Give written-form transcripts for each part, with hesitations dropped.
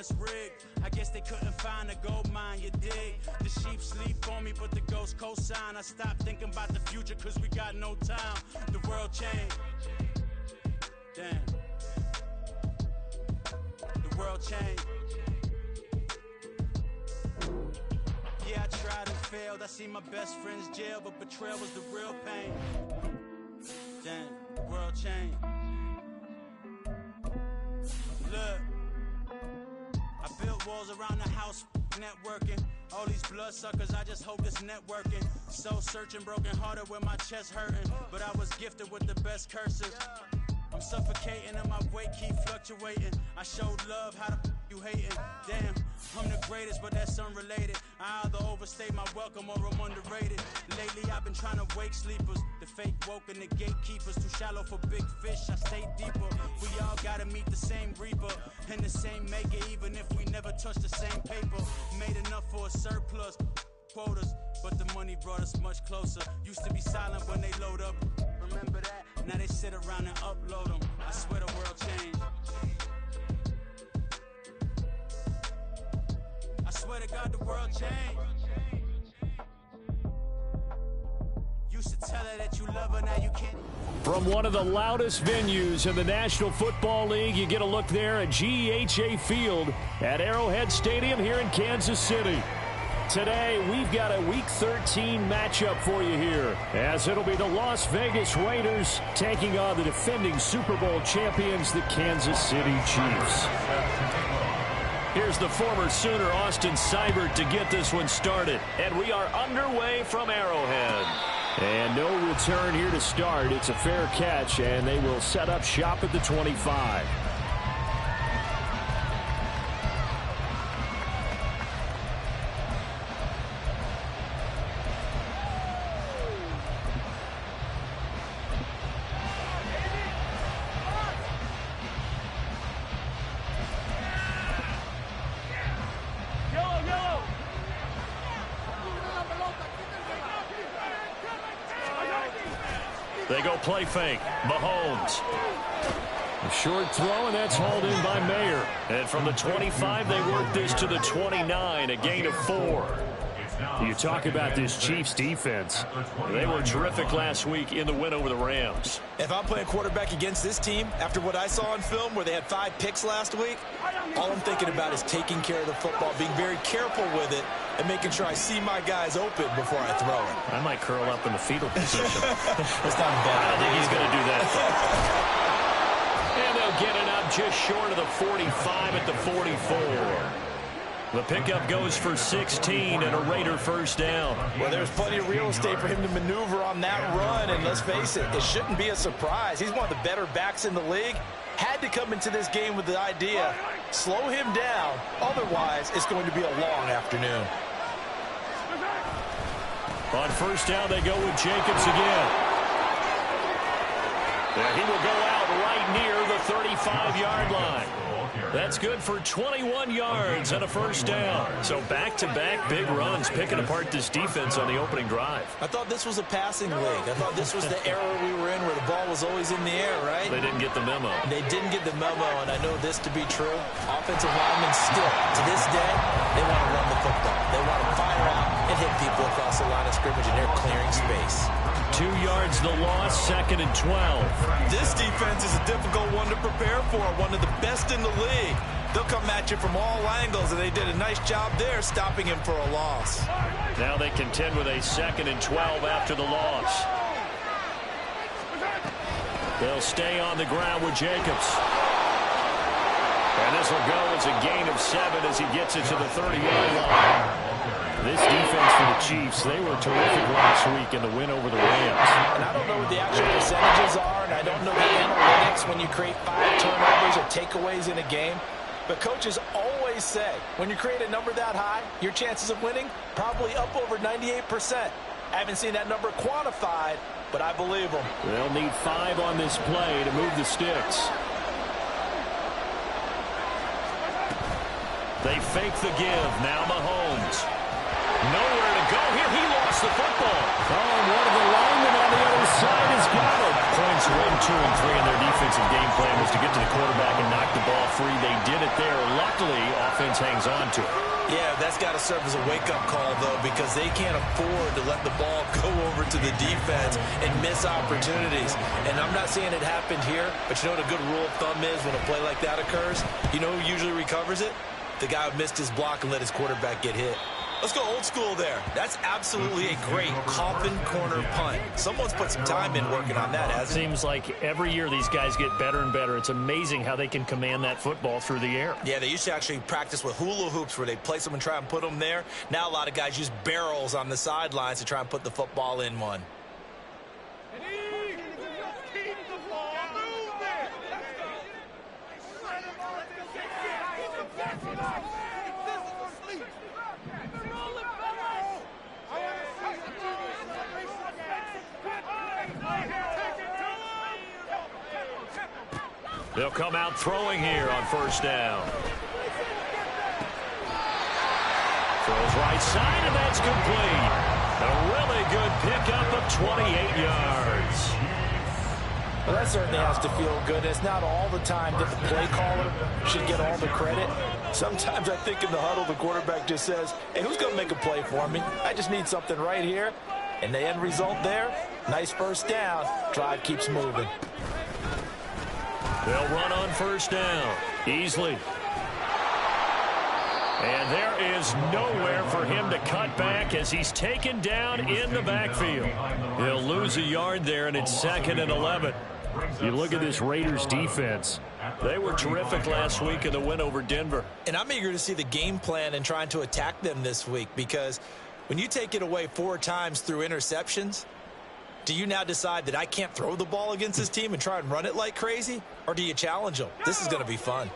it's rigged. I guess they couldn't find a gold mine, you dig? The sheep sleep on me, but the ghost co-sign. I stopped thinking about the future, cause we got no time. The world changed. Damn. The world changed. Yeah, I tried and failed. I see my best friends jail, but betrayal was the real pain. Damn, the world changed. Look, I built walls around the house, networking. All these bloodsuckers, I just hope it's networking. Soul searching, broken hearted with my chest hurting. But I was gifted with the best curses. I'm suffocating and my weight keep fluctuating. I showed love, how the you hating? Damn, I'm the greatest, but that's unrelated. I either overstay my welcome or I'm underrated. Lately I've been trying to wake sleepers. The fake woke and the gatekeepers. Too shallow for big fish, I stay deeper. We all gotta meet the same reaper and the same maker, even if we never touch the same paper. Made enough for a surplus quotas, but the money brought us much closer. Used to be silent when they load up. Remember that? Now they sit around and upload them. I swear the world changed. I swear to God the world changed. Used to tell her that you love her, now you can't. From one of the loudest venues in the National Football League, you get a look there at GEHA Field at Arrowhead Stadium here in Kansas City. Today, we've got a Week 13 matchup for you here, as it'll be the Las Vegas Raiders taking on the defending Super Bowl champions, the Kansas City Chiefs. Here's the former Sooner, Austin Seibert, to get this one started. And we are underway from Arrowhead. And no return here to start. It's a fair catch, and they will set up shop at the 25. They go play fake. Mahomes. A short throw, and that's hauled in by Mayer. And from the 25, they work this to the 29, a gain of 4. You talk about this Chiefs defense. They were terrific last week in the win over the Rams. If I'm playing quarterback against this team, after what I saw on film where they had 5 picks last week, all I'm thinking about is taking care of the football, being very careful with it, and making sure I see my guys open before I throw it. I might curl up in the fetal position. That's not bad. I don't think he's going to do that. And they'll get it up just short of the 45 at the 44. The pickup goes for 16 and a Raider first down. Well, there's plenty of real estate for him to maneuver on that run, and let's face it, it shouldn't be a surprise. He's one of the better backs in the league. Had to come into this game with the idea, slow him down, otherwise it's going to be a long afternoon. On first down, they go with Jacobs again. And he will go out right near the 35-yard line. That's good for 21 yards and a first down. So back-to-back big runs picking apart this defense on the opening drive. I thought this was a passing league. I thought this was the era we were in where the ball was always in the air, right? They didn't get the memo. They didn't get the memo, and I know this to be true. Offensive linemen still, to this day, they want to run the football. They want to fire out and hit people across the line of scrimmage, and they're clearing space. 2 yards the loss, 2nd and 12. This defense is a difficult one to prepare for, one of the best in the league. They'll come at you from all angles, and they did a nice job there stopping him for a loss. Now they contend with a 2nd and 12 after the loss. They'll stay on the ground with Jacobs. And this will go as a gain of 7 as he gets it to the 30-yard line. This defense for the Chiefs, they were terrific last week in the win over the Rams. And I don't know what the actual percentages are, and I don't know the analytics when you create 5 turnovers or takeaways in a game. But coaches always say, when you create a number that high, your chances of winning probably up over 98%. I haven't seen that number quantified, but I believe them. They'll need 5 on this play to move the sticks. They fake the give. Now Mahomes. Nowhere to go here. He lost the football. Oh, and one of the linemen on the other side has got it. Points 1, 2, and 3 in their defensive game plan was to get to the quarterback and knock the ball free. They did it there, luckily, off offense hangs on to it. Yeah, that's got to serve as a wake-up call, though, because they can't afford to let the ball go over to the defense and miss opportunities. And I'm not saying it happened here, but you know what a good rule of thumb is when a play like that occurs? You know who usually recovers it? The guy who missed his block and let his quarterback get hit. Let's go old school there. That's absolutely a great coffin corner punt. Someone's put some time in working on that, hasn't it? Seems like every year these guys get better and better. It's amazing how they can command that football through the air. Yeah, they used to actually practice with hula hoops where they place them and try and put them there. Now a lot of guys use barrels on the sidelines to try and put the football in one. They'll come out throwing here on first down. Throws right side, and that's complete. A really good pickup of 28 yards. Well, that certainly has to feel good. It's not all the time that the play caller should get all the credit. Sometimes I think in the huddle, the quarterback just says, hey, who's going to make a play for me? I just need something right here. And the end result there, nice first down. Drive keeps moving. They'll run on first down. Easily. And there is nowhere for him to cut back as he's taken down in the backfield. He'll lose a yard there, and it's 2nd and 11. You look at this Raiders defense. They were terrific last week in the win over Denver. And I'm eager to see the game plan and trying to attack them this week, because when you take it away 4 times through interceptions, do you now decide that I can't throw the ball against this team and try and run it like crazy? Or do you challenge them? This is going to be fun.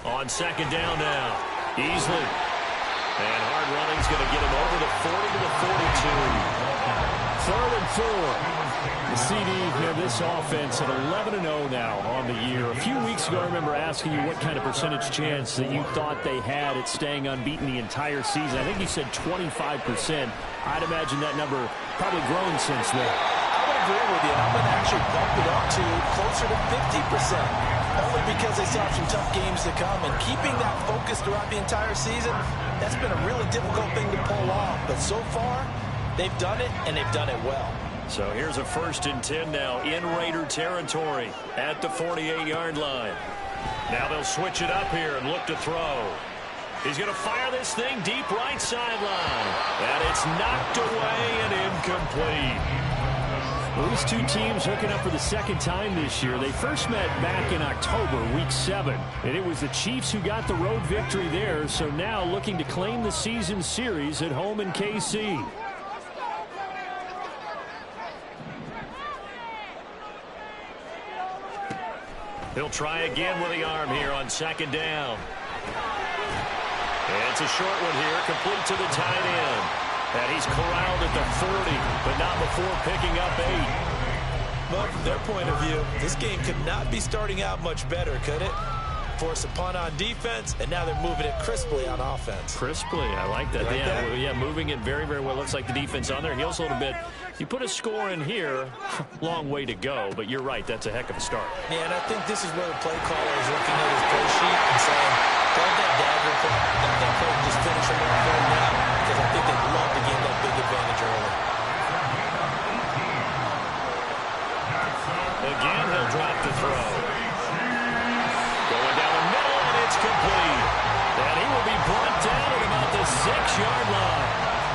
On second down now. Easily. And hard running's going to get him over the 40 to the 42. 3rd and 4. The CD, this offense at 11-0 now on the year. A few weeks ago, I remember asking you what kind of percentage chance that you thought they had at staying unbeaten the entire season. I think you said 25%. I'd imagine that number probably grown since then. I would agree with you. I'm going to actually bump it up to closer to 50%. Only because they still have some tough games to come. And keeping that focus throughout the entire season, that's been a really difficult thing to pull off. But so far, they've done it, and they've done it well. So here's a 1st and 10 now in Raider territory at the 48-yard line. Now they'll switch it up here and look to throw. He's going to fire this thing deep right sideline. And it's knocked away and incomplete. Well, these two teams hooking up for the 2nd time this year. They first met back in October, week 7. And it was the Chiefs who got the road victory there. So now looking to claim the season series at home in KC. He'll try again with the arm here on 2nd down. And it's a short one here, complete to the tight end. And he's corralled at the 40, but not before picking up 8. Well, from their point of view, this game could not be starting out much better, could it? Force a punt on defense, and now they're moving it crisply on offense. Crisply, I like that. Like that? Yeah, moving it very, very well. Looks like the defense on there heals a little bit. You put a score in here, long way to go, but you're right, that's a heck of a start. Yeah, and I think this is where the play caller is looking at his play sheet and saying, don't that dagger that play just finish him off right now, because I think they'd love to gain that big advantage early. Again, he'll drop the throw. Going down the middle, and it's complete. And he will be brought down at about the 6-yard line.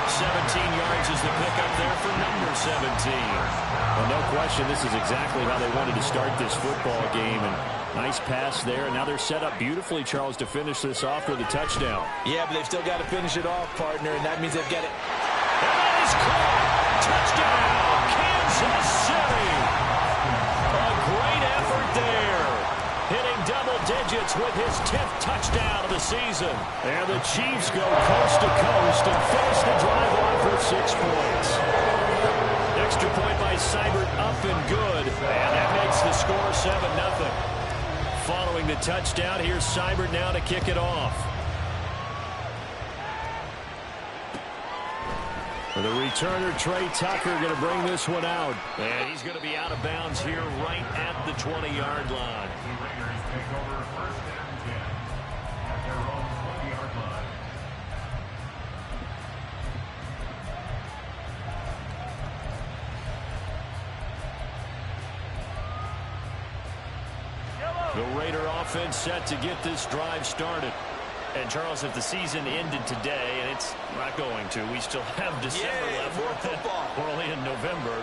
17 yards is the pickup there for number 17. Well, no question, this is exactly how they wanted to start this football game. And nice pass there. And now they're set up beautifully, Charles, to finish this off with a touchdown. Yeah, but they've still got to finish it off, partner, and that means they've got it. And that is caught. Touchdown, Kansas City. A great effort there. Hitting double digits with his 10th touchdown of the season. And the Chiefs go coast to coast and finish the drive off with 6 points. Extra point by Seibert up and good. And that makes the score 7-0. Following the touchdown, here's Seibert now to kick it off. The returner, Trey Tucker, going to bring this one out. And he's going to be out of bounds here right at the 20-yard line. The Raider offense set to get this drive started. And, Charles, if the season ended today, and it's not going to, we still have December left. More football. We're only in November.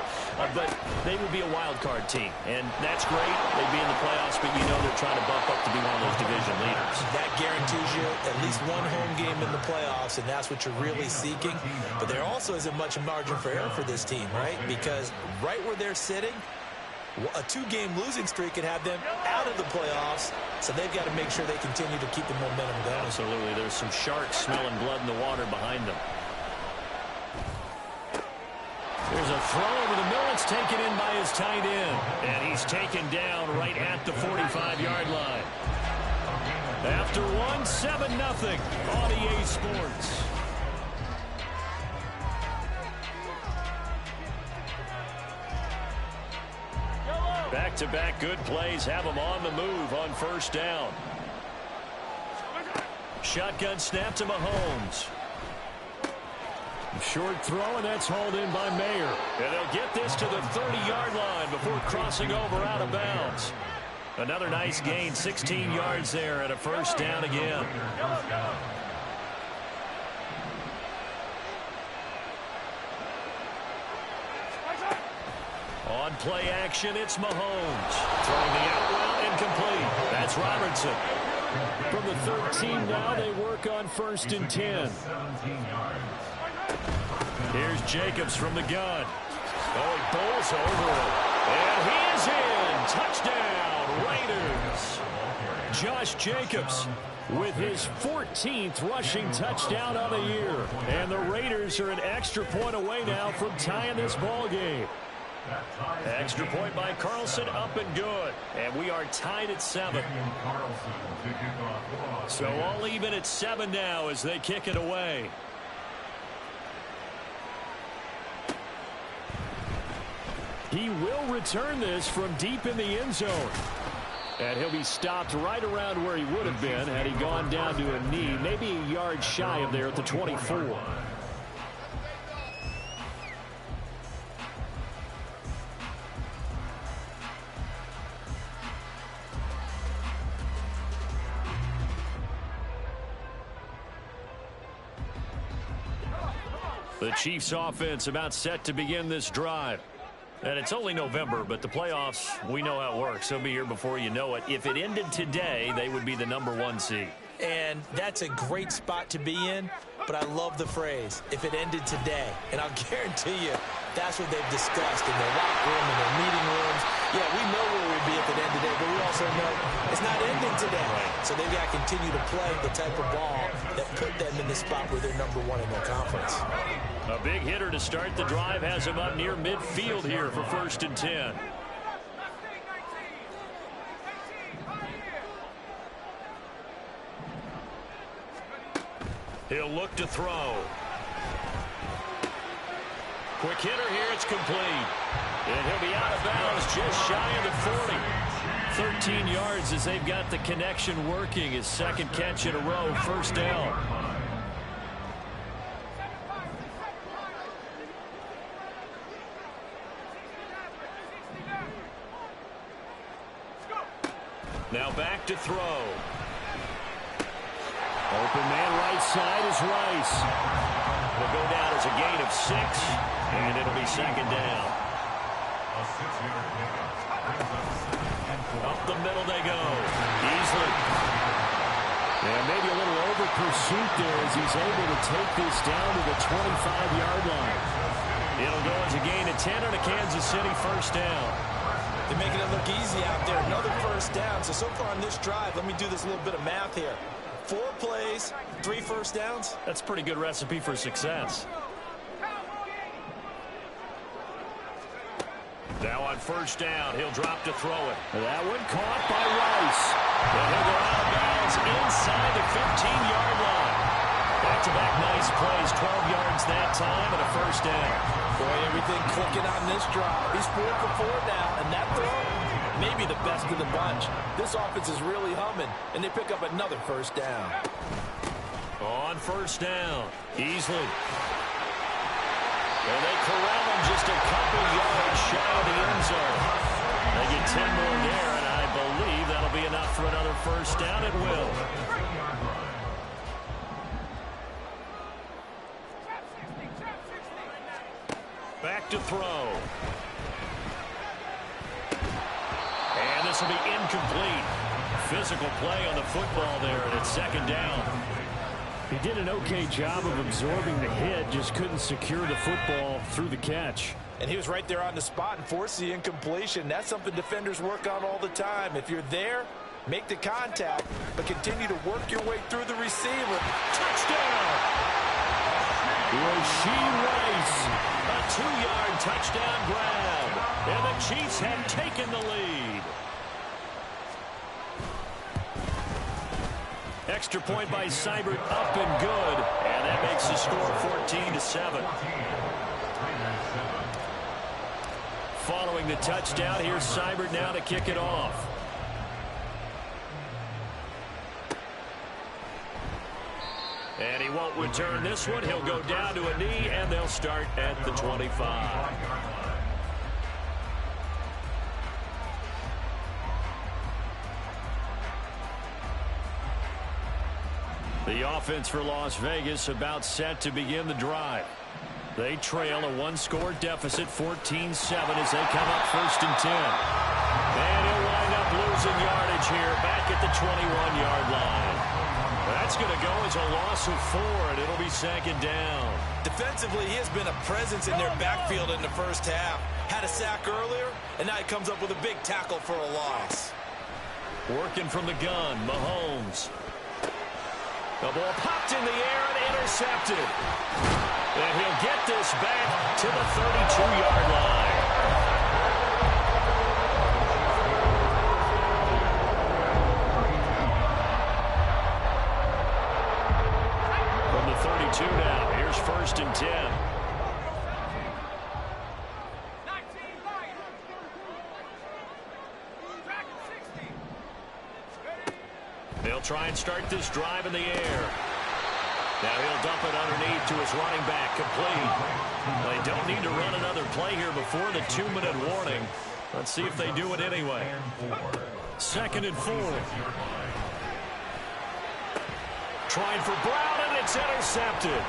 But they would be a wild card team. And that's great. They'd be in the playoffs, but you know they're trying to bump up to be one of those division leaders. That guarantees you at least one home game in the playoffs, and that's what you're really seeking. But there also isn't much margin for error for this team, right? Because right where they're sitting, a 2-game losing streak could have them out of the playoffs, so they've got to make sure they continue to keep the momentum going. Absolutely. There's some sharks smelling blood in the water behind them. There's a throw over the middle. It's taken in by his tight end, and he's taken down right at the 45-yard line. After one, 7-0 on EA Sports. Back-to-back good plays have them on the move on first down. Shotgun snap to Mahomes. Short throw, and that's hauled in by Mayer. And they'll get this to the 30-yard line before crossing over out of bounds. Another nice gain, 16 yards there, and a first down again. On play action, it's Mahomes. Throwing the out route incomplete. That's Robertson. From the 13 now, they work on 1st and 10. Here's Jacobs from the gun. Oh, he bowls over it. And he is in. Touchdown, Raiders. Josh Jacobs with his 14th rushing touchdown on the year. And the Raiders are an extra point away now from tying this ball game. Extra point by Carlson, up and good. And we are tied at 7. So all even at 7 now as they kick it away. He will return this from deep in the end zone. And he'll be stopped right around where he would have been had he gone down to a knee, maybe a yard shy of there at the 24. The Chiefs offense about set to begin this drive. And it's only November, but the playoffs, we know how it works. They'll be here before you know it. If it ended today, they would be the #1 seed. And that's a great spot to be in, but I love the phrase, if it ended today. And I'll guarantee you, that's what they've discussed in their locker room, in their meeting rooms. Yeah, we know where we'd be if it ended today, but we also know it's not ending today. Right. So they've got to continue to play the type of ball that put them in the spot where they're #1 in their conference. A big hitter to start the drive has him up near midfield here for 1st and 10. He'll look to throw. Quick hitter here, it's complete. And he'll be out of bounds just shy of the 40. 13 yards as they've got the connection working. His second catch in a row, first down. Now back to throw. Open man right side is Rice. Will go down as a gain of 6, and it'll be second down. Up the middle they go. Easily. And maybe a little over pursuit there as he's able to take this down to the 25-yard line. It'll go as a gain of 10 on a Kansas City first down. They're making it look easy out there. Another first down. So far on this drive, let me do this little bit of math here. 4 plays, 3 first downs. That's a pretty good recipe for success. Now on first down, he'll drop to throw it. That one caught by Rice. And he'll go out of bounds inside the 15-yard line. Back-to-back nice plays, 12 yards that time and a first down. Boy, everything clicking on this drive. He's 4 for 4 now, and that throw, maybe the best of the bunch. This offense is really humming, and they pick up another first down. On first down, Easley. And they corral him just a couple yards shy of the end zone. They get 10 more there, and I believe that'll be enough for another first down. It will. Back to throw. And this will be incomplete. Physical play on the football there, and it's second down. He did an okay job of absorbing the hit, just couldn't secure the football through the catch. And he was right there on the spot and forced the incompletion. That's something defenders work on all the time. If you're there, make the contact, but continue to work your way through the receiver. Touchdown! Rashee Rice, a 2-yard touchdown grab. And the Chiefs have taken the lead. Extra point by Seibert, up and good. And that makes the score 14-7. Following the touchdown, here's Seibert now to kick it off. And he won't return this one. He'll go down to a knee, and they'll start at the 25. The offense for Las Vegas about set to begin the drive. They trail a one-score deficit, 14-7, as they come up 1st and 10. And he'll wind up losing yardage here back at the 21-yard line. That's going to go as a loss of 4, and it'll be 2nd down. Defensively, he has been a presence in their backfield in the first half. Had a sack earlier, and now he comes up with a big tackle for a loss. Working from the gun, Mahomes. The ball popped in the air and intercepted. And he'll get this back to the 32-yard line. From the 32 now, here's 1st and 10. They'll try and start this drive in the air. Now he'll dump it underneath to his running back, complete. They don't need to run another play here before the 2-minute warning. Let's see if they do it anyway. 2nd and 4. Trying for Brown, and it's intercepted.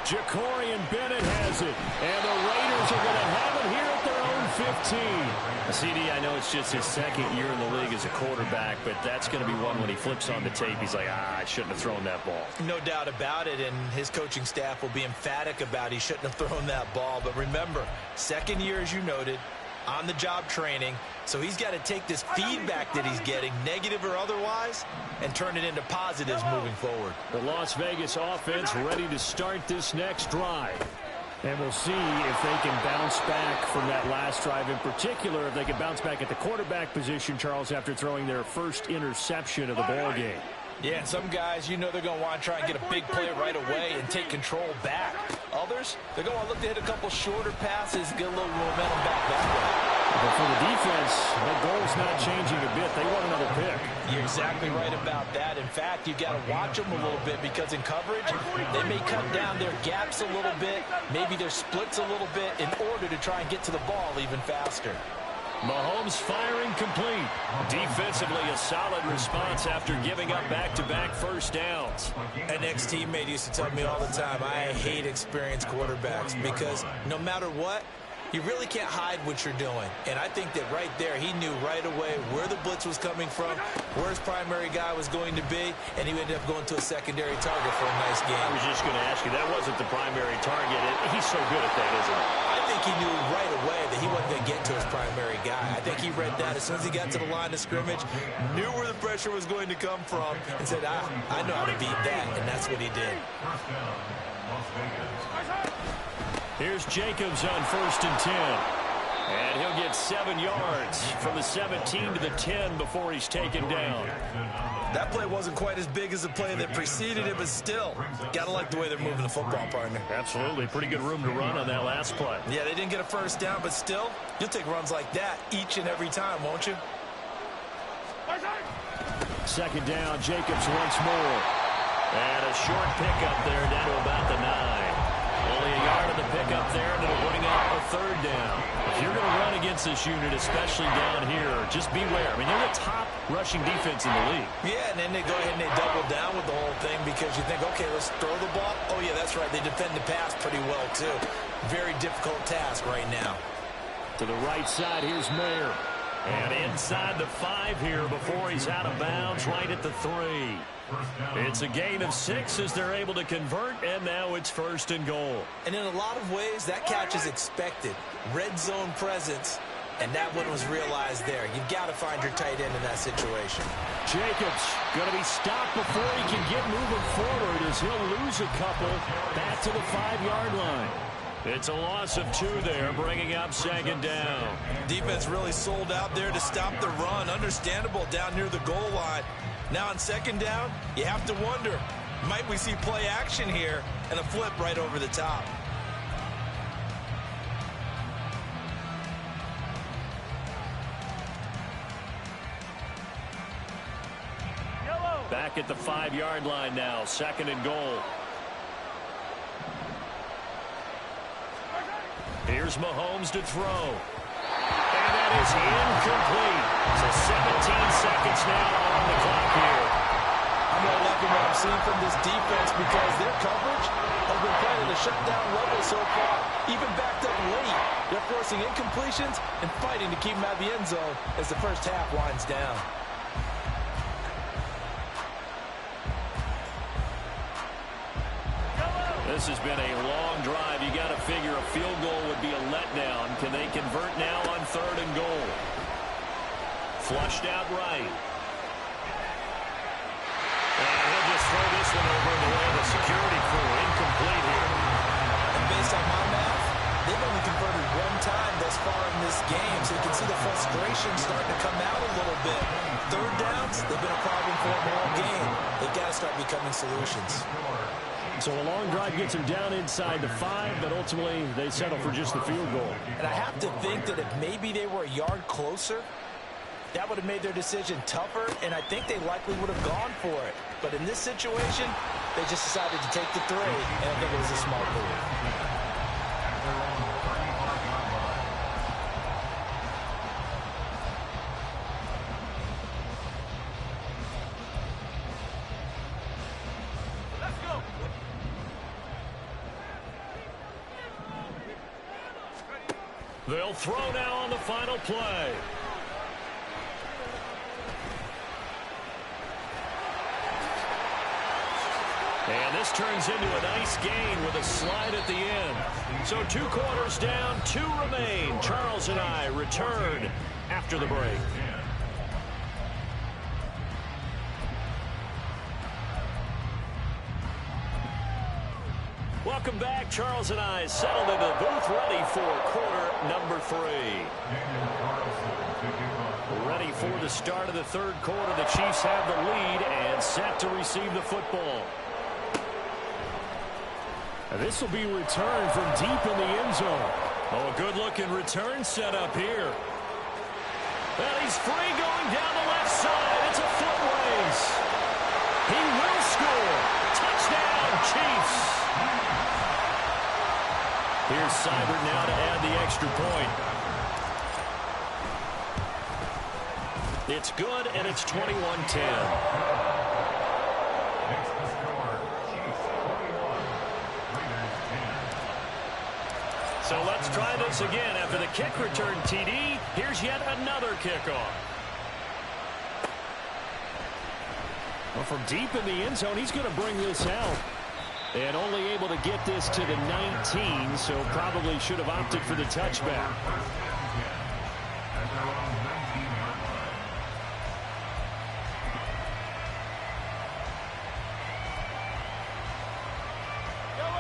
Jacorian Bennett has it, and the Raiders are going to have it here at their own 15. CD, I know it's just his 2nd year in the league as a quarterback, but that's going to be one when he flips on the tape, he's like, I shouldn't have thrown that ball. No doubt about it, and his coaching staff will be emphatic about he shouldn't have thrown that ball. But remember, 2nd year, as you noted, on-the-job training, so he's got to take this feedback that he's getting, negative or otherwise, and turn it into positives moving forward. The Las Vegas offense ready to start this next drive. And we'll see if they can bounce back from that last drive, in particular, if they can bounce back at the quarterback position, Charles, after throwing their first interception of the ball game. Yeah, some guys, you know they're going to want to try and get a big play right away and take control back. Others, they're going to look to hit a couple shorter passes, get a little momentum back that way. But for the defense, the goal's not changing a bit. They want another pick. You're exactly right about that. In fact, you've got to watch them a little bit because in coverage, they may cut down their gaps a little bit, maybe their splits a little bit in order to try and get to the ball even faster. Mahomes firing complete. Defensively, a solid response after giving up back-to-back first downs. An ex-teammate used to tell me all the time, I hate experienced quarterbacks because no matter what, you really can't hide what you're doing. And I think that right there, he knew right away where the blitz was coming from, where his primary guy was going to be, and he ended up going to a secondary target for a nice game. I was just going to ask you, that wasn't the primary target. He's so good at that, isn't he? I think he knew right away that he wasn't going to get to his primary guy. I think he read that as soon as he got to the line of scrimmage, knew where the pressure was going to come from, and said, I know how to beat that, and that's what he did. Here's Jacobs on 1st and 10. And he'll get 7 yards from the 17 to the 10 before he's taken down. That play wasn't quite as big as the play that preceded it, but still, gotta like the way they're moving the football, partner. Absolutely. Pretty good room to run on that last play. Yeah, they didn't get a first down, but still, you'll take runs like that each and every time, won't you? Second down, Jacobs once more. And a short pickup there down to about the 9. Only a yard of the pickup there, and it'll bring up a third down. If you're going to run against this unit, especially down here, just beware. I mean, they're the top rushing defense in the league. Yeah, and then they go ahead and they double down with the whole thing because you think, okay, let's throw the ball. Oh, yeah, that's right. They defend the pass pretty well, too. Very difficult task right now. To the right side, here's Mayer. And inside the 5 here before he's out of bounds, right at the 3. It's a gain of 6 as they're able to convert, and now it's 1st and goal. And in a lot of ways, that catch is expected. Red zone presence, and that one was realized there. You've got to find your tight end in that situation. Jacobs going to be stopped before he can get moving forward as he'll lose a couple back to the 5-yard line. It's a loss of 2 there, bringing up 2nd down. Defense really sold out there to stop the run. Understandable down near the goal line. Now on 2nd down, you have to wonder, might we see play action here and a flip right over the top? Back at the 5-yard line now, 2nd and goal. Here's Mahomes to throw. And that is incomplete. So 17 seconds now on the clock here. I'm really liking what I'm seeing from this defense because their coverage has been playing at a shutdown level so far. Even backed up late, they're forcing incompletions and fighting to keep them out of the end zone as the first half winds down. This has been a long drive. You got to figure a field goal would be a letdown. Can they convert now on 3rd and goal? Flushed out right. And he'll just throw this one over in the way of the security crew. Incomplete here. And based on my math, they've only converted 1 time thus far in this game, so you can see the frustration starting to come out a little bit. 3rd downs, they've been a problem for them all game. They've got to start becoming solutions. So a long drive gets them down inside the 5, but ultimately they settle for just the field goal. And I have to think that if maybe they were a yard closer, that would have made their decision tougher, and I think they likely would have gone for it. But in this situation, they just decided to take the 3, and I think it was a smart move. They'll throw now on the final play. And this turns into a nice gain with a slide at the end. So 2 quarters down, 2 remain. Charles and I return after the break. Welcome back. Charles and I settled into the booth, ready for quarter number 3. Ready for the start of the 3rd quarter. The Chiefs have the lead and set to receive the football. And this will be returned from deep in the end zone. Oh, a good-looking return set up here. And he's free going down the left side. It's a foot race. He will score. Touchdown, Chiefs. Here's Seibert now to add the extra point. It's good, and it's 21-10. So let's try this again. After the kick return TD, here's yet another kickoff. Well, from deep in the end zone, he's going to bring this out. And only able to get this to the 19, so probably should have opted for the touchback.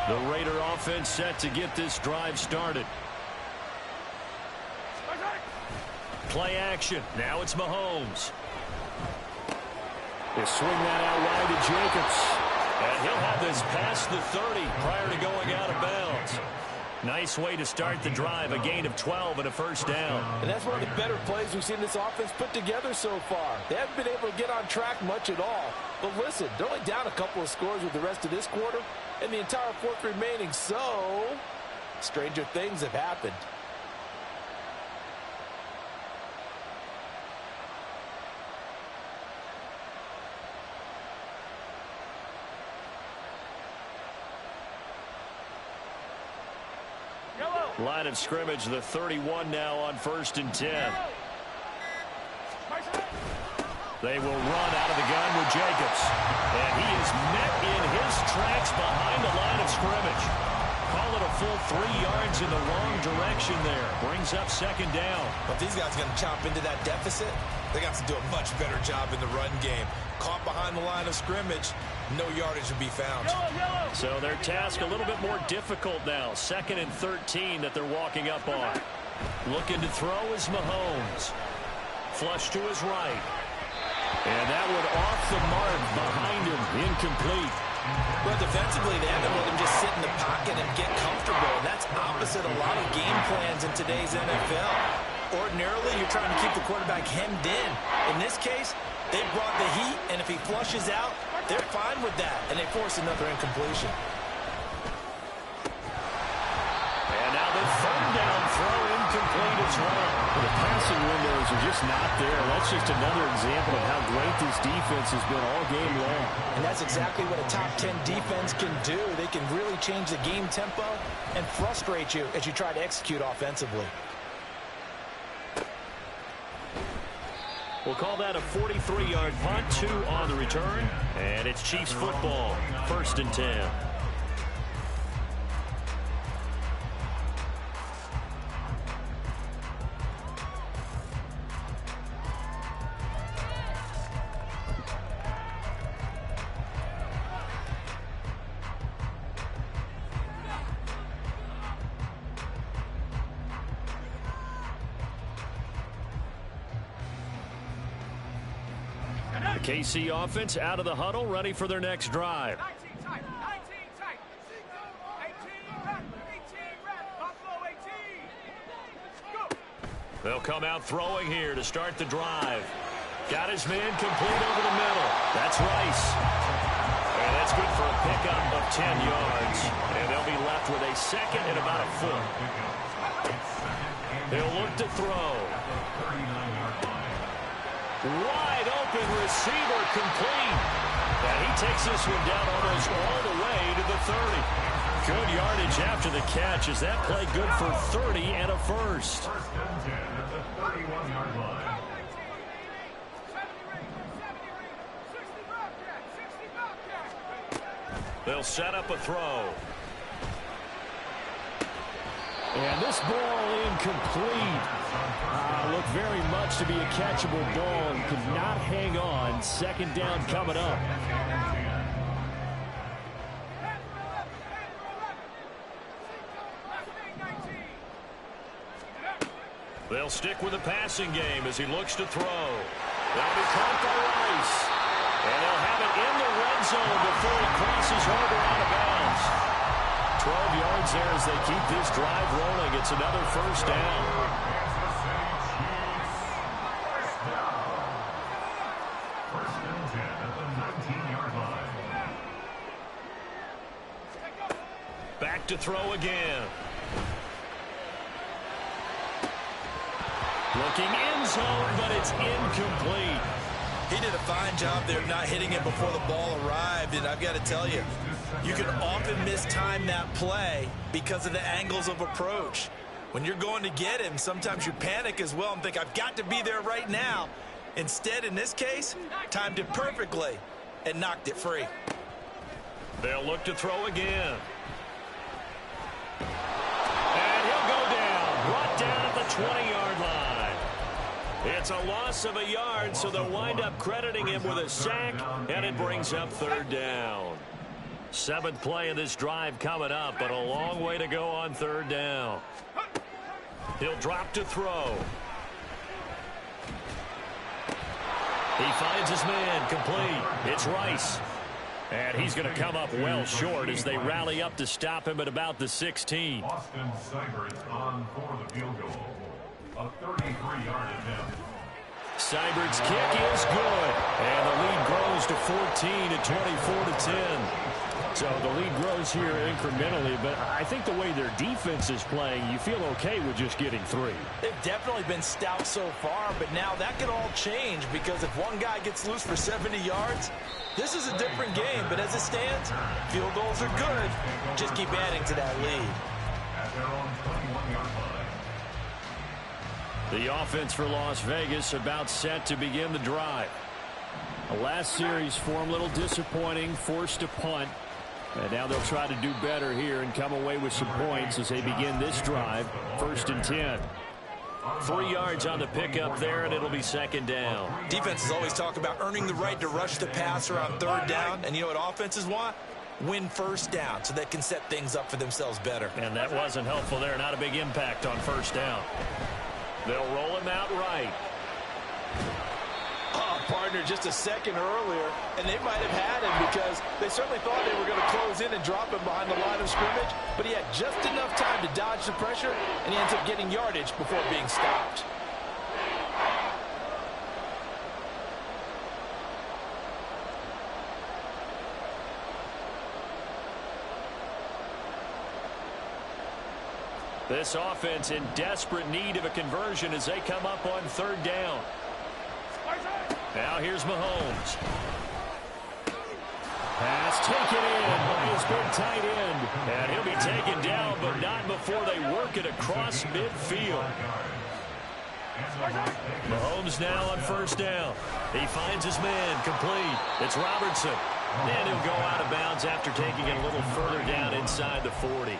The Raider offense set to get this drive started. Play action. Now it's Mahomes. They swing that out wide to Jacobs. And he'll have this past the 30 prior to going out of bounds. Nice way to start the drive. A gain of 12 and a first down. And that's one of the better plays we've seen this offense put together so far. They haven't been able to get on track much at all. But listen, they're only down a couple of scores with the rest of this quarter and the entire fourth remaining. So, stranger things have happened. Line of scrimmage, the 31 now on 1st and 10. They will run out of the gun with Jacobs. And he is met in his tracks behind the line of scrimmage. Call it a full 3 yards in the wrong direction there. Brings up 2nd down. But these guys are going to chomp into that deficit. They got to do a much better job in the run game. Caught behind the line of scrimmage, no yardage to be found. So their task a little bit more difficult now. 2nd and 13 that they're walking up on. Looking to throw is Mahomes. Flush to his right. And that one off the mark behind him. Incomplete. Well, defensively, they haven't let him just sit in the pocket and get comfortable. That's opposite a lot of game plans in today's NFL. Ordinarily, you're trying to keep the quarterback hemmed in. In this case, they brought the heat, and if he flushes out, they're fine with that, and they force another incompletion. And now the 3rd down throw incomplete as well. The passing windows are just not there. That's just another example of how great this defense has been all game long. And that's exactly what a top 10 defense can do. They can really change the game tempo and frustrate you as you try to execute offensively. We'll call that a 43-yard punt, 2 on the return. And it's Chiefs football, 1st and 10. The KC offense out of the huddle, ready for their next drive. They'll come out throwing here to start the drive. Got his man complete over the middle. That's Rice. And that's good for a pickup of 10 yards. And they'll be left with a 2nd and about a foot. They'll look to throw. Wide open receiver complete. And he takes this one down almost all the way to the 30. Good yardage after the catch. Is that play good for 30 and a first? 1st and 10 at the 31-yard line. They'll set up a throw. And this ball incomplete. Looked very much to be a catchable ball and could not hang on. 2nd down coming up. They'll stick with the passing game as he looks to throw. That'll be caught by Rice. And they'll have it in the red zone before he crosses over out of bounds. 12 yards there as they keep this drive rolling. It's another 1st down. Back to throw again. Looking end zone, but it's incomplete. He did a fine job there not hitting it before the ball arrived, and I've got to tell you, you can often mistime that play because of the angles of approach. When you're going to get him, sometimes you panic as well and think, I've got to be there right now. Instead, in this case, timed it perfectly and knocked it free. They'll look to throw again. And he'll go down, brought down at the 20-yard line. It's a loss of a yard, so they'll wind up crediting him with a sack, and it brings up 3rd down. 7th play of this drive coming up, but a long way to go on 3rd down. He'll drop to throw. He finds his man complete. It's Rice. And he's going to come up well short as they rally up to stop him at about the 16. Austin Seibert on for the field goal. A 33-yard attempt. Seibert's kick is good. And the lead grows to 14 at 24-10. So the lead grows here incrementally, but I think the way their defense is playing, you feel okay with just getting 3. They've definitely been stout so far, but now that could all change because if one guy gets loose for 70 yards, this is a different game. But as it stands, field goals are good. Just keep adding to that lead. At their own 21-yard line. The offense for Las Vegas about set to begin the drive. The last series for them a little disappointing, forced a punt. And now they'll try to do better here and come away with some points as they begin this drive. 1st and 10. 3 yards on the pickup there, and it'll be 2nd down. Defenses always talk about earning the right to rush the passer on 3rd down. And you know what offenses want? Win 1st down so they can set things up for themselves better. And that wasn't helpful there. Not a big impact on 1st down. They'll roll him out right. Partner just a second earlier, and they might have had him because they certainly thought they were going to close in and drop him behind the line of scrimmage, but he had just enough time to dodge the pressure, and he ends up getting yardage before being stopped. This offense in desperate need of a conversion as they come up on 3rd down. Now here's Mahomes. Pass taken in by his big tight end. And he'll be taken down, but not before they work it across midfield. Mahomes now on 1st down. He finds his man complete. It's Robertson. And he'll go out of bounds after taking it a little further down inside the 40.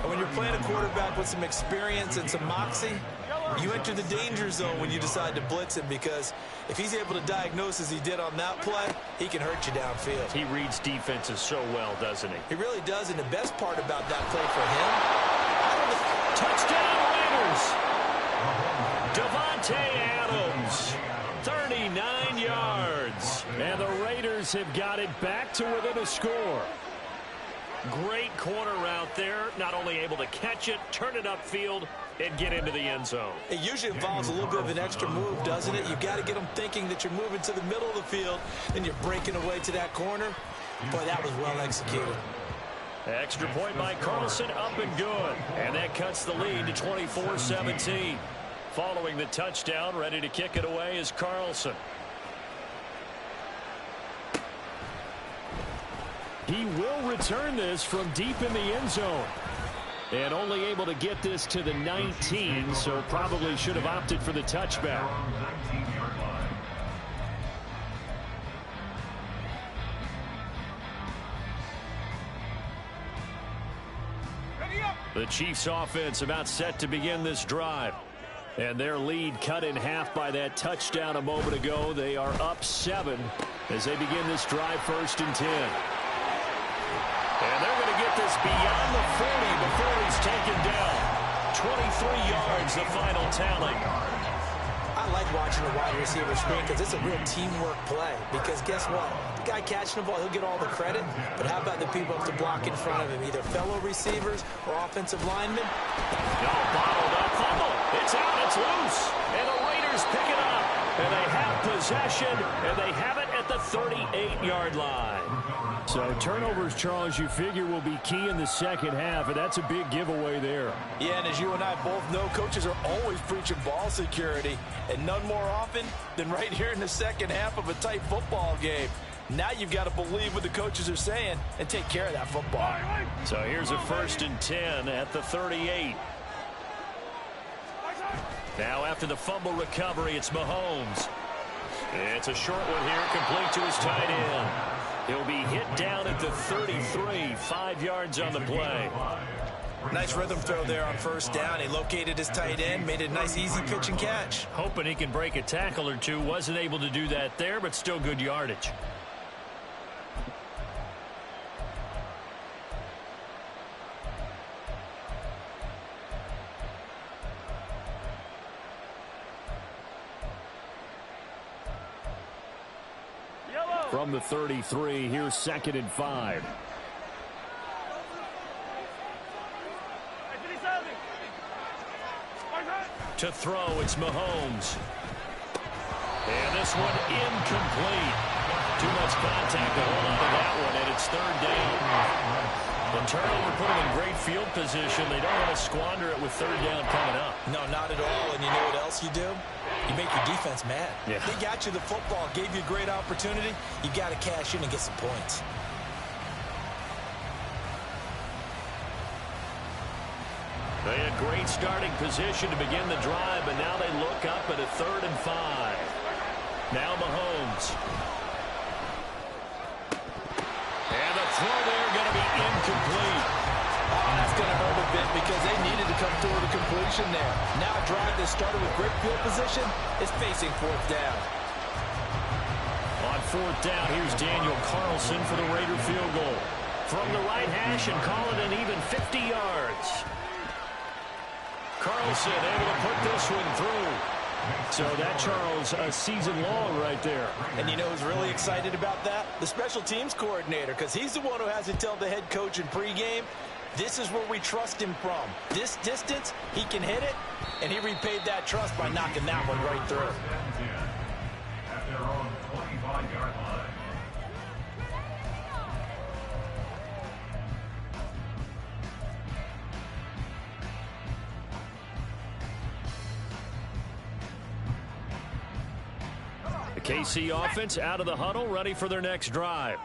And when you're playing a quarterback with some experience and some moxie, you enter the danger zone when you decide to blitz him, because if he's able to diagnose as he did on that play, he can hurt you downfield. He reads defenses so well, doesn't he? He really does, and the best part about that play for him, touchdown Raiders! Devontae Adams, 39 yards. And the Raiders have got it back to within a score. Great corner route there. Not only able to catch it, turn it upfield, and get into the end zone. It usually involves a little bit of an extra move, doesn't it? You've got to get them thinking that you're moving to the middle of the field and you're breaking away to that corner. Boy, that was well executed. Extra point by Carlson, up and good. And that cuts the lead to 24-17. Following the touchdown, ready to kick it away is Carlson. He will return this from deep in the end zone. And only able to get this to the 19, so probably should have opted for the touchback. The Chiefs offense about set to begin this drive. And their lead cut in half by that touchdown a moment ago. They are up 7 as they begin this drive, 1st and 10. And they're going to get this beyond the 40 before he's taken down. 23 yards, the final tally. I like watching the wide receiver screen because it's a real teamwork play. Because guess what? The guy catching the ball, he'll get all the credit. But how about the people up to block in front of him? Either fellow receivers or offensive linemen. No, bottled up fumble. It's out, it's loose. And the Raiders pick it up. And they have possession, and they have it at the 38-yard line. So turnovers, Charles, you figure will be key in the second half, and that's a big giveaway there. Yeah, and as you and I both know, coaches are always preaching ball security, and none more often than right here in the second half of a tight football game. Now you've got to believe what the coaches are saying and take care of that football. So here's a 1st and 10 at the 38. Now after the fumble recovery, it's Mahomes. It's a short one here, complete to his tight end. He'll be hit down at the 33, 5 yards on the play. Nice rhythm throw there on 1st down. He located his tight end, made a nice easy pitch and catch. Hoping he can break a tackle or two. Wasn't able to do that there, but still good yardage. from the 33. Here's 2nd and 5. To throw, it's Mahomes. And this one incomplete. Too much contact to hold on to that one, and it's 3rd down. The turnover put them in great field position. They don't want to squander it with 3rd down coming up. No, not at all. And you know what else you do? You make your defense mad. Yeah. They got you the football, gave you a great opportunity. You got to cash in and get some points. They had great starting position to begin the drive, but now they look up at a 3rd and 5. Now Mahomes. And the throw there going to be incomplete. Oh, that's going to hurt a bit because they needed to come through with a completion there. Now a drive that started with great field position is facing 4th down. On 4th down, here's Daniel Carlson for the Raider field goal. From the right hash and call it an even 50 yards. Carlson able to put this one through. So that, Charles, a season long right there. And you know who's really excited about that? The special teams coordinator, because he's the one who has to tell the head coach in pregame, this is where we trust him from. This distance, he can hit it, and he repaid that trust by knocking that one right through. At their own 25-yard line. The KC offense out of the huddle, ready for their next drive.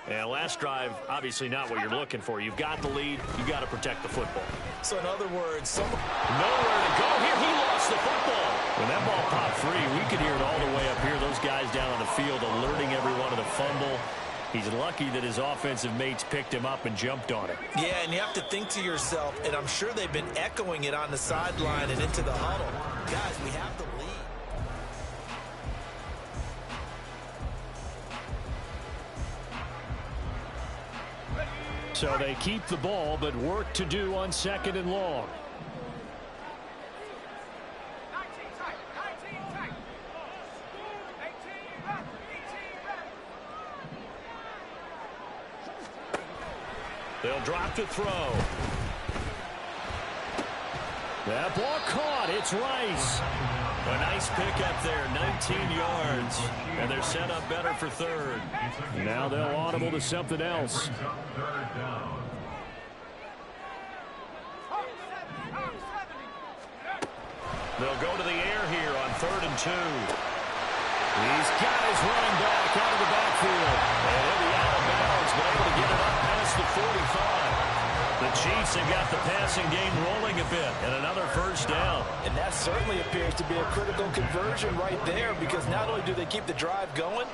And last drive, obviously not what you're looking for. You've got the lead. You've got to protect the football. So in other words, nowhere to go here. He lost the football. When that ball popped free, we could hear it all the way up here. Those guys down on the field alerting everyone of the fumble. He's lucky that his offensive mates picked him up and jumped on it. Yeah, and you have to think to yourself, and I'm sure they've been echoing it on the sideline and into the huddle. Guys, we have the lead. So they keep the ball, but work to do on 2nd and long. They'll drop to throw. That ball caught. It's Rice. A nice pickup there, 19 yards. And they're set up better for 3rd. Now they'll audible to something else. They'll go to the air here on 3rd and 2. These guys running back out of the backfield. And he'll be out of bounds, but able to get it up past the 45. The Chiefs have got the passing game rolling a bit, and another 1st down. And that certainly appears to be a critical conversion right there, because not only do they keep the drive going,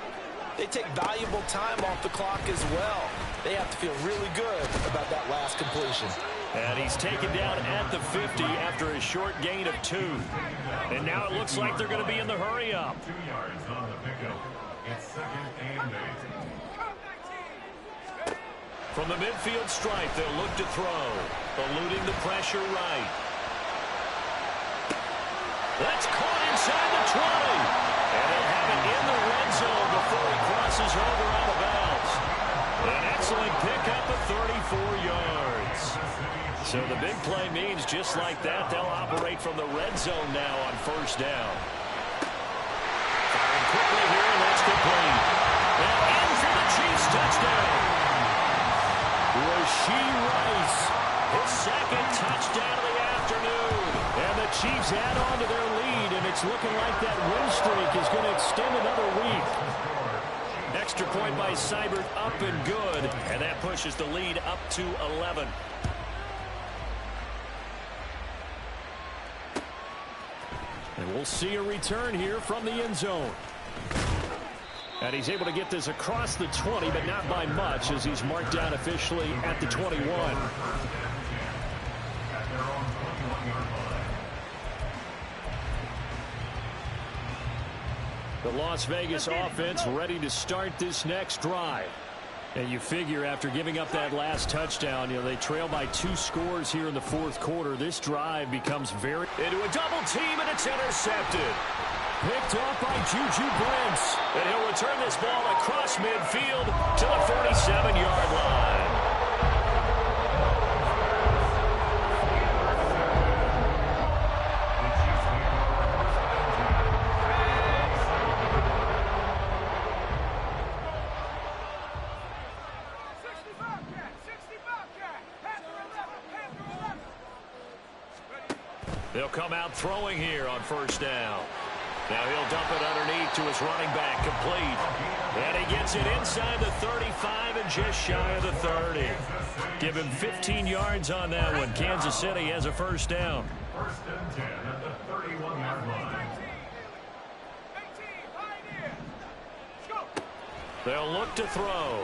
they take valuable time off the clock as well. They have to feel really good about that last completion. And he's taken down at the 50 after a short gain of 2. And now it looks like they're going to be in the hurry-up. 2 yards on the pickup. It's 2nd and 8. From the midfield stripe, they'll look to throw. Eluding the pressure right. That's caught inside the 20. And they'll have it in the red zone before he crosses over out of bounds. An excellent pickup of 34 yards. So the big play means just like that, they'll operate from the red zone now on 1st down. Firing quickly here, and that's complete. And in for the Chiefs touchdown. Rashee Rice, his 2nd touchdown of the afternoon. And the Chiefs add on to their lead, and it's looking like that win streak is going to extend another week. Extra point by Seibert, up and good, and that pushes the lead up to 11. And we'll see a return here from the end zone. And he's able to get this across the 20, but not by much, as he's marked down officially at the 21. The Las Vegas offense ready to start this next drive. And you figure after giving up that last touchdown, they trail by 2 scores here in the 4th quarter. This drive becomes very into a double team, and it's intercepted. picked off by Juju Brents. And he'll return this ball across midfield to the 47-yard line. They'll come out throwing here on first down. Now he'll dump it underneath to his running back, complete. And he gets it inside the 35 and just shy of the 30. Give him 15 yards on that one. Kansas City has a first down. First and 10 at the 31-yard line. They'll look to throw.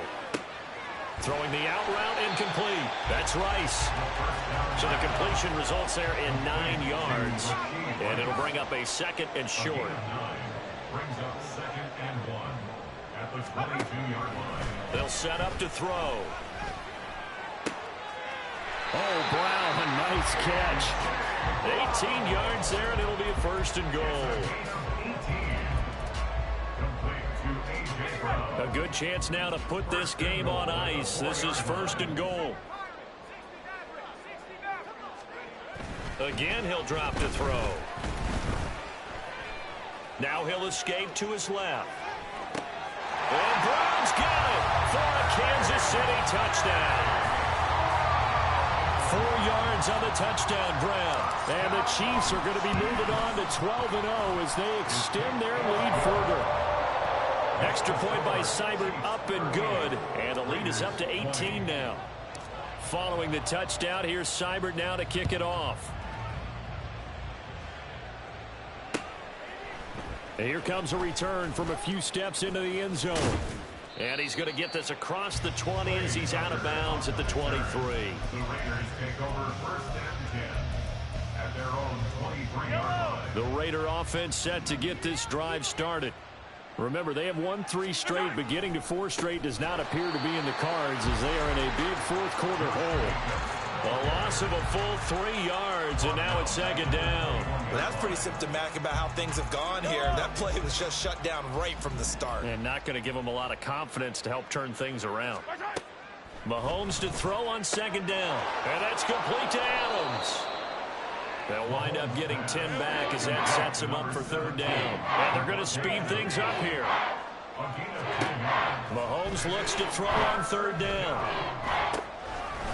Throwing the out route, incomplete. That's Rice. So the completion results there in 9 yards. And it'll bring up a second and short. Brings up second and 1 at the 22-yard line. They'll set up to throw. Oh, Brown, a nice catch. 18 yards there, and it'll be a first and goal. A good chance now to put this game on ice. This is first and goal. Again, he'll drop to throw. Now he'll escape to his left. And Brown's got it for a Kansas City touchdown. 4 yards on the touchdown, Brown. And the Chiefs are going to be moving on to 12-0 as they extend their lead further. Extra point by Seibert, up and good. And the lead is up to 18 now. Following the touchdown, here's Seibert now to kick it off. And here comes a return from a few steps into the end zone. And he's going to get this across the 20 as he's out of bounds at the 23. The Raiders take over first and 10 at their own 23-yard line. The Raider offense set to get this drive started. Remember, they have won 3 straight, but getting to 4 straight does not appear to be in the cards as they are in a big fourth-quarter hole. A loss of a full 3 yards, and now it's second down. Well, that's pretty symptomatic about how things have gone here. That play was just shut down right from the start. And not going to give them a lot of confidence to help turn things around. Mahomes to throw on second down, and that's complete to Adams. They'll wind up getting 10 back as that sets him up for third down. And they're going to speed things up here. Mahomes looks to throw on third down.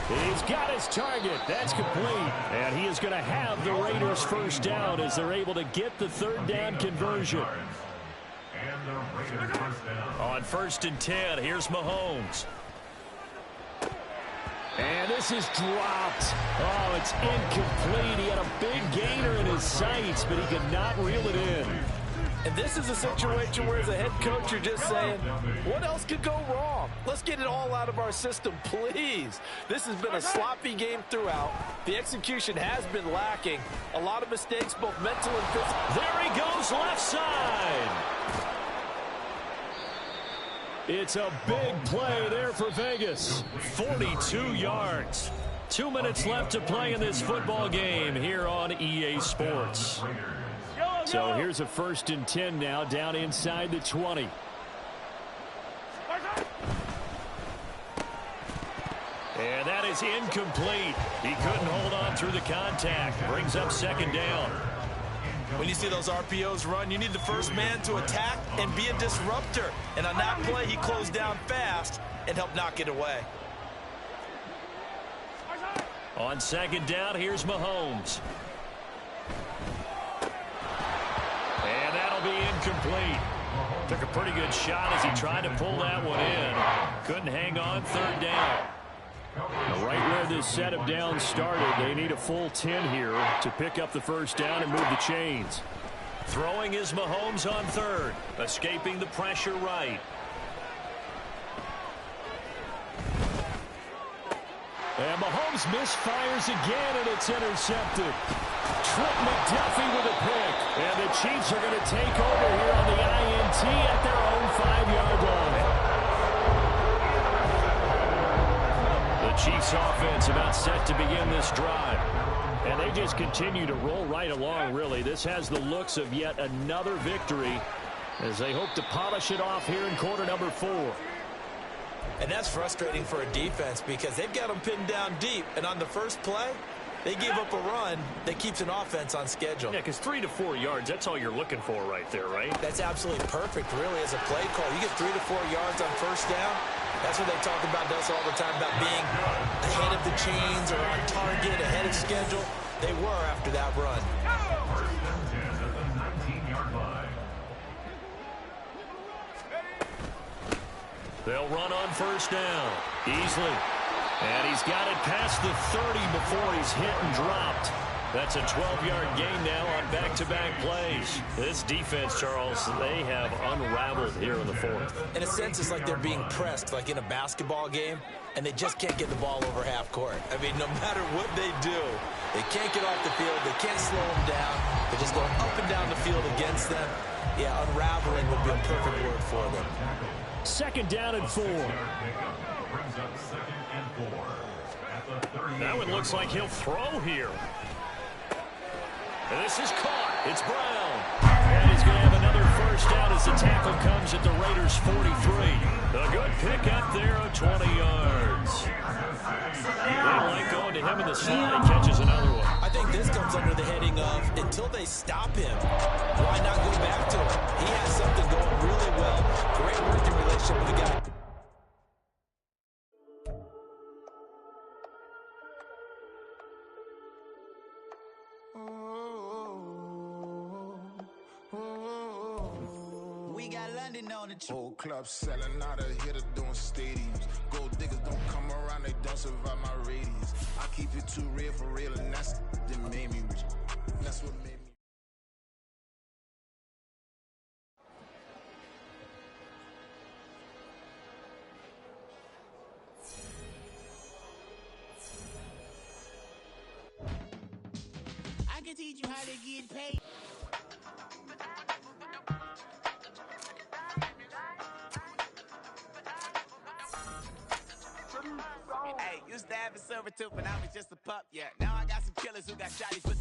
He's got his target. That's complete. And he is going to have the Raiders first down as they're able to get the third down conversion. And the Raiders first down. On first and 10, here's Mahomes. And this is dropped. Oh, it's incomplete. He had a big gainer in his sights, but he could not reel it in. And this is a situation where as a head coach you're just saying, what else could go wrong? Let's get it all out of our system, please. This has been a sloppy game throughout. The execution has been lacking. A lot of mistakes, both mental and physical. There he goes, left side. It's a big play there for Vegas. 42 yards. 2 minutes left to play in this football game here on EA Sports. So here's a first and 10 now, down inside the 20. And that is incomplete. He couldn't hold on through the contact. Brings up second down. When you see those RPOs run, you need the first man to attack and be a disruptor. And on that play, he closed down fast and helped knock it away. On second down, here's Mahomes. And that'll be incomplete. Took a pretty good shot as he tried to pull that one in. Couldn't hang on, third down. Right where this set of downs started, they need a full 10 here to pick up the first down and move the chains. Throwing is Mahomes on third, escaping the pressure right. And Mahomes misfires again, and it's intercepted. Trent McDuffie with a pick. And the Chiefs are going to take over here on the INT at their own 5-yard line. The Chiefs offense about set to begin this drive. And they just continue to roll right along, really. This has the looks of yet another victory as they hope to polish it off here in quarter number 4. And that's frustrating for a defense because they've got them pinned down deep. And on the first play, they gave up a run that keeps an offense on schedule. Yeah, because 3 to 4 yards, that's all you're looking for right there, right? That's absolutely perfect, really, as a play call. You get 3 to 4 yards on first down. That's what they talk about us all the time, about being ahead of the chains or on target, ahead of schedule. They were after that run. First and 10 at the 19-yard line. They'll run on first down easily. And he's got it past the 30 before he's hit and dropped. That's a 12-yard gain now on back-to-back plays. This defense, Charles, they have unraveled here in the 4th. In a sense, it's like they're being pressed, like in a basketball game, and they just can't get the ball over half court. I mean, no matter what they do, they can't get off the field. They can't slow them down. They're just going up and down the field against them. Yeah, unraveling would be a perfect word for them. 2nd down and 4. Brings up 2nd and 4 at the 38. That one looks like he'll throw here. And this is caught. It's Brown. And he's going to have another first down as the tackle comes at the Raiders' 43. A good pick up there of 20 yards. They like going to him in the slot. He catches another one. I think this comes under the heading of until they stop him, why not go back to him? He has something going really well. Great working relationship with the guy. We got London on the Whole club selling out of hitter doing stadiums. Gold diggers don't come around, they don't survive my radius. I keep it too real for real, and that's that made me rich. That's what made me. I can teach you how to get paid. Hey, used to have a silver tooth, but I was just a pup, yeah. Now I got some killers who got shotties with